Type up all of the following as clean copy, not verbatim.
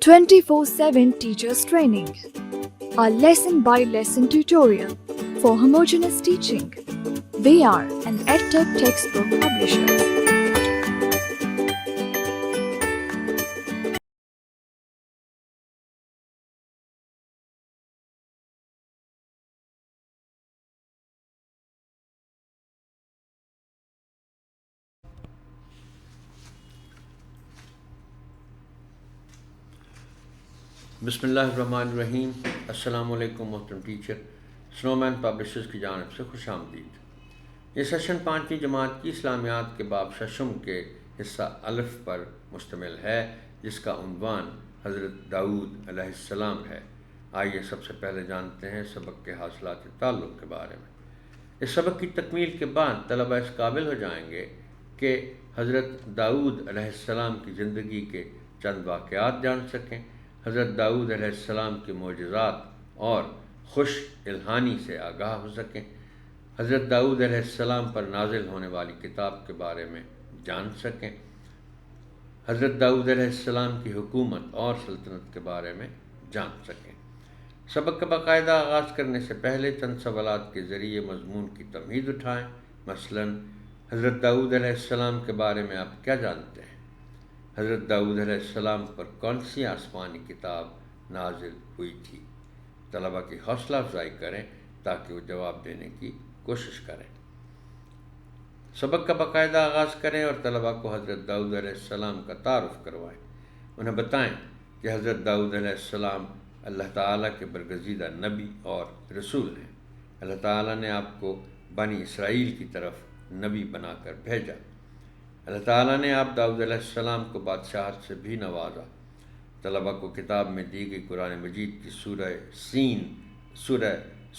24/7 Teachers Training, a lesson-by-lesson tutorial for homogeneous teaching. We are an EdTech textbook publisher. بسم اللہ الرحمن الرحیم. السلام علیکم محترم ٹیچر. سنومین پبلشرز کی جانب سے خوش آمدید. یہ سیشن 5ویں جماعت کی اسلامیات کے باب ششم کے حصہ الف پر مشتمل ہے، جس کا عنوان حضرت داود علیہ السلام ہے. آئیے سب سے پہلے جانتے ہیں سبق کے حاصلات تعلق کے بارے میں. اس سبق کی تکمیل کے بعد طلبہ اس قابل ہو جائیں گے کہ حضرت داود علیہ السلام کی زندگی کے چند واقعات جان سکیں، حضرت داود علیہ السلام کے معجزات اور خوش الہانی سے آگاہ ہو سکیں، حضرت داود علیہ السلام پر نازل ہونے والی کتاب کے بارے میں جان سکیں، حضرت داود علیہ السلام کی حکومت اور سلطنت کے بارے میں جان سکیں. سبق کا باقاعدہ آغاز کرنے سے پہلے چند سوالات کے ذریعے مضمون کی تمہید اٹھائیں. مثلا حضرت داود علیہ السلام کے بارے میں آپ کیا جانتے ہیں؟ حضرت داود علیہ السلام پر کون سی آسمانی کتاب نازل ہوئی تھی؟ طلبہ کی حوصلہ افزائی کریں تاکہ وہ جواب دینے کی کوشش کریں. سبق کا باقاعدہ آغاز کریں اور طلبہ کو حضرت داود علیہ السلام کا تعارف کروائیں. انہیں بتائیں کہ حضرت داود علیہ السلام اللہ تعالیٰ کے برگزیدہ نبی اور رسول ہیں. اللہ تعالیٰ نے آپ کو بنی اسرائیل کی طرف نبی بنا کر بھیجا. اللہ تعالیٰ نے آپ داؤد علیہ السلام کو بادشاہت سے بھی نوازا. طلبہ کو کتاب میں دی گئی قرآن مجید کی سورہ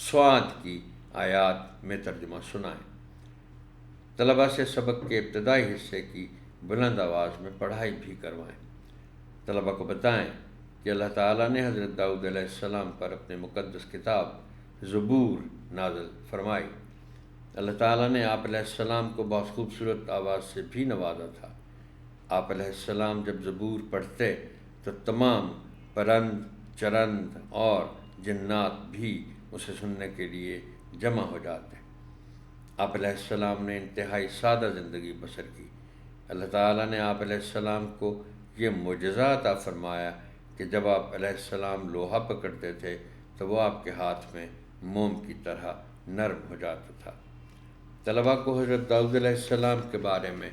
صاد کی آیات میں ترجمہ سنائیں. طلبہ سے سبق کے ابتدائی حصے کی بلند آواز میں پڑھائی بھی کروائیں. طلبہ کو بتائیں کہ اللہ تعالیٰ نے حضرت داؤد علیہ السلام پر اپنے مقدس کتاب زبور نازل فرمائی. اللہ تعالیٰ نے آپ علیہ السلام کو بہت خوبصورت آواز سے بھی نوازا تھا. آپ علیہ السلام جب زبور پڑھتے تو تمام پرند چرند اور جنات بھی اسے سننے کے لیے جمع ہو جاتے. آپ علیہ السلام نے انتہائی سادہ زندگی بسر کی. اللہ تعالیٰ نے آپ علیہ السلام کو یہ معجزہ عطا فرمایا کہ جب آپ علیہ السلام لوہا پکڑتے تھے تو وہ آپ کے ہاتھ میں موم کی طرح نرم ہو جاتا تھا. طلبہ کو حضرت داؤد علیہ السلام کے بارے میں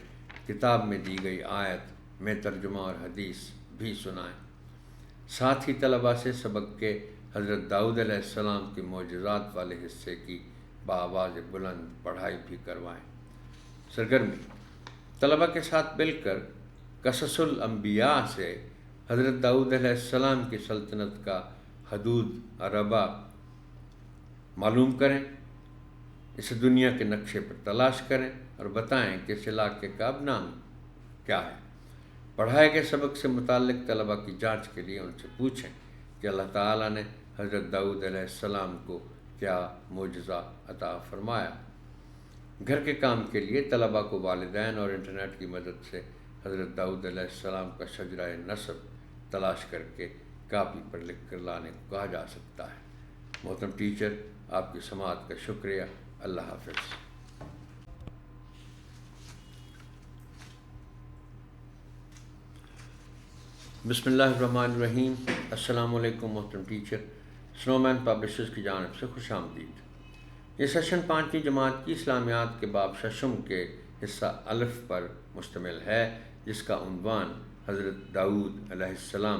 کتاب میں دی گئی آیت میں ترجمہ اور حدیث بھی سنائیں. ساتھ ہی طلبہ سے سبق کے حضرت داؤد علیہ السلام کے معجزات والے حصے کی بآواز بلند پڑھائی بھی کروائیں. سرگرمی: طلبہ کے ساتھ مل کر قصص الانبیاء سے حضرت داؤد علیہ السلام کی سلطنت کا حدود ربا معلوم کریں، اسے دنیا کے نقشے پر تلاش کریں اور بتائیں کہ اس علاقے کا اب نام کیا ہے. پڑھائے گئے سبق سے متعلق طلبہ کی جانچ کے لیے ان سے پوچھیں کہ اللہ تعالیٰ نے حضرت داؤد علیہ السلام کو کیا معجزہ عطا فرمایا. گھر کے کام کے لیے طلبہ کو والدین اور انٹرنیٹ کی مدد سے حضرت داؤد علیہ السلام کا شجرہ نسب تلاش کر کے کاپی پر لکھ کر لانے کو کہا جا سکتا ہے. محترم ٹیچر، آپ کی سماعت کا شکریہ. اللہ حافظ. بسم اللہ الرحمن الرحیم. السلام علیکم محترم ٹیچر. سنومین پبلشرز کی جانب سے خوش آمدید. یہ سیشن 5ویں جماعت کی اسلامیات کے باب ششم کے حصہ الف پر مشتمل ہے، جس کا عنوان حضرت داود علیہ السلام